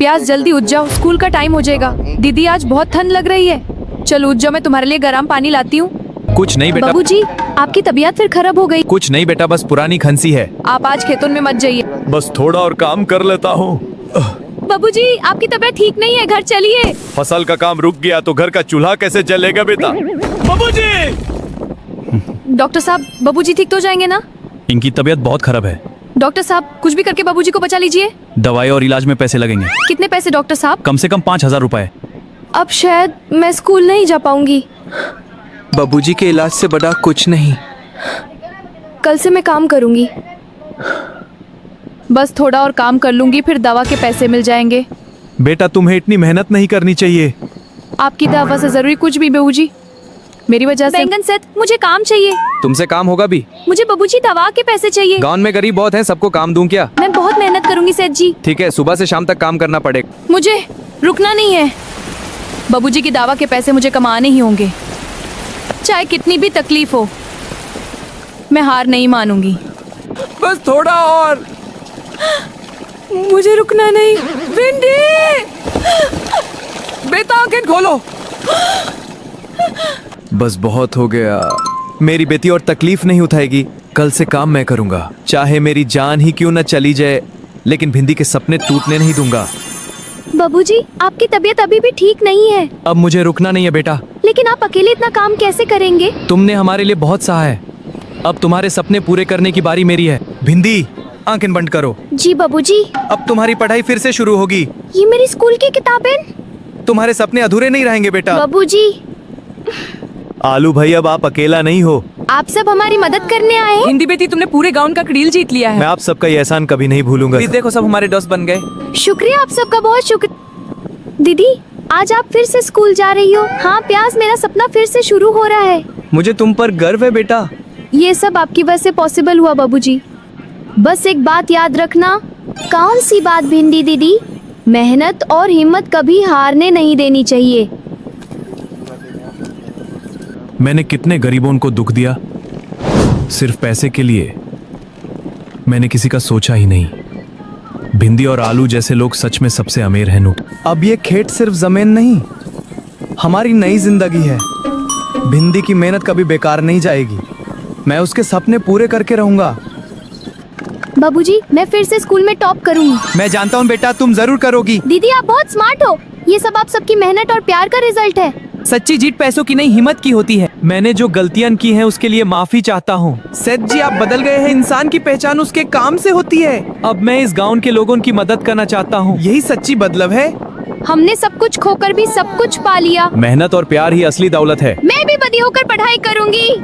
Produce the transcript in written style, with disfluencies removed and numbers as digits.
प्याज जल्दी उठ जाओ, स्कूल का टाइम हो जाएगा। दीदी आज बहुत ठंड लग रही है। चलो उठ जाओ, मैं तुम्हारे लिए गर्म पानी लाती हूँ। कुछ नहीं बेटा। बाबूजी, आपकी तबीयत फिर खराब हो गई। कुछ नहीं बेटा, बस पुरानी खांसी है। आप आज खेतों में मत जाइए। बस थोड़ा और काम कर लेता हूँ। बाबूजी, आपकी तबीयत ठीक नहीं है, घर चलिए। फसल का काम रुक गया तो घर का चूल्हा कैसे जलेगा बेटा? बाबूजी! डॉक्टर साहब, बाबूजी ठीक तो हो जाएंगे ना? इनकी तबीयत बहुत खराब है। डॉक्टर साहब, कुछ भी करके बाबूजी को बचा लीजिए। दवाई और इलाज में पैसे लगेंगे। कितने पैसे डॉक्टर साहब? कम से कम 5,000 रुपए। अब शायद मैं स्कूल नहीं जा पाऊंगी। बाबूजी के इलाज से बड़ा कुछ नहीं। कल से मैं काम करूंगी। बस थोड़ा और काम कर लूंगी, फिर दवा के पैसे मिल जाएंगे। बेटा तुम्हें इतनी मेहनत नहीं करनी चाहिए। आपकी दवा से जरूरी कुछ भी बाबूजी, मेरी वजह से। बैंगन सेठ, मुझे काम चाहिए। तुमसे काम होगा भी? मुझे बाबूजी दवा के पैसे चाहिए। गांव में गरीब बहुत हैं, सबको काम दूं क्या? मैं बहुत मेहनत करूंगी सेठ जी। ठीक है, सुबह से शाम तक काम करना पड़ेगा। मुझे रुकना नहीं है। बाबूजी की दवा के पैसे मुझे कमाने ही होंगे, चाहे कितनी भी तकलीफ हो। मैं हार नहीं मानूंगी। बस थोड़ा और। मुझे रुकना नहीं। भिंडी! बेटा आंखें खोलो। बस बहुत हो गया। मेरी बेटी और तकलीफ नहीं उठाएगी। कल से काम मैं करूंगा, चाहे मेरी जान ही क्यों न चली जाए, लेकिन भिंडी के सपने टूटने नहीं दूंगा। बाबूजी, आपकी तबीयत अभी भी ठीक नहीं है। अब मुझे रुकना नहीं है बेटा। लेकिन आप अकेले इतना काम कैसे करेंगे? तुमने हमारे लिए बहुत सहा है। अब तुम्हारे सपने पूरे करने की बारी मेरी है। भिंडी, आंखें बंद करो। जी बाबूजी। अब तुम्हारी पढ़ाई फिर से शुरू होगी। ये मेरी स्कूल की किताबें। तुम्हारे सपने अधूरे नहीं रहेंगे बेटा। बाबूजी, आलू भाई, अब आप अकेला नहीं हो। आप सब हमारी मदद करने आए हैं। हिंदी बेटी, तुमने पूरे गांव का कड़ील जीत लिया मैं है। आप सबका ये एहसान कभी नहीं भूलूंगा। देखो, सब हमारे दोस्त बन गए। शुक्रिया, आप सबका बहुत शुक्रिया। दीदी, आज आप फिर से स्कूल जा रही हो। हाँ प्याज, मेरा सपना फिर से शुरू हो रहा है। मुझे तुम पर गर्व है बेटा। ये सब आपकी वजह से पॉसिबल हुआ बाबूजी। बस एक बात याद रखना। कौन सी बात भिंडी दीदी? मेहनत और हिम्मत कभी हारने नहीं देनी चाहिए। मैंने कितने गरीबों को दुख दिया सिर्फ पैसे के लिए। मैंने किसी का सोचा ही नहीं। भिंडी और आलू जैसे लोग सच में सबसे अमीर हैं। नू, अब ये खेत सिर्फ जमीन नहीं, हमारी नई जिंदगी है। भिंडी की मेहनत कभी बेकार नहीं जाएगी। मैं उसके सपने पूरे करके रहूंगा। बाबूजी, मैं फिर से स्कूल में टॉप करूंगी। मैं जानता हूँ बेटा, तुम जरूर करोगी। दीदी, आप बहुत स्मार्ट हो। ये सब आप सबकी मेहनत और प्यार का रिजल्ट है। सच्ची जीत पैसों की नहीं, हिम्मत की होती है। मैंने जो गलतियां की हैं उसके लिए माफी चाहता हूँ। सेठ जी, आप बदल गए हैं। इंसान की पहचान उसके काम से होती है। अब मैं इस गांव के लोगों की मदद करना चाहता हूँ। यही सच्ची बदलाव है। हमने सब कुछ खोकर भी सब कुछ पा लिया। मेहनत और प्यार ही असली दौलत है। मैं भी बड़ी होकर पढ़ाई करूंगी।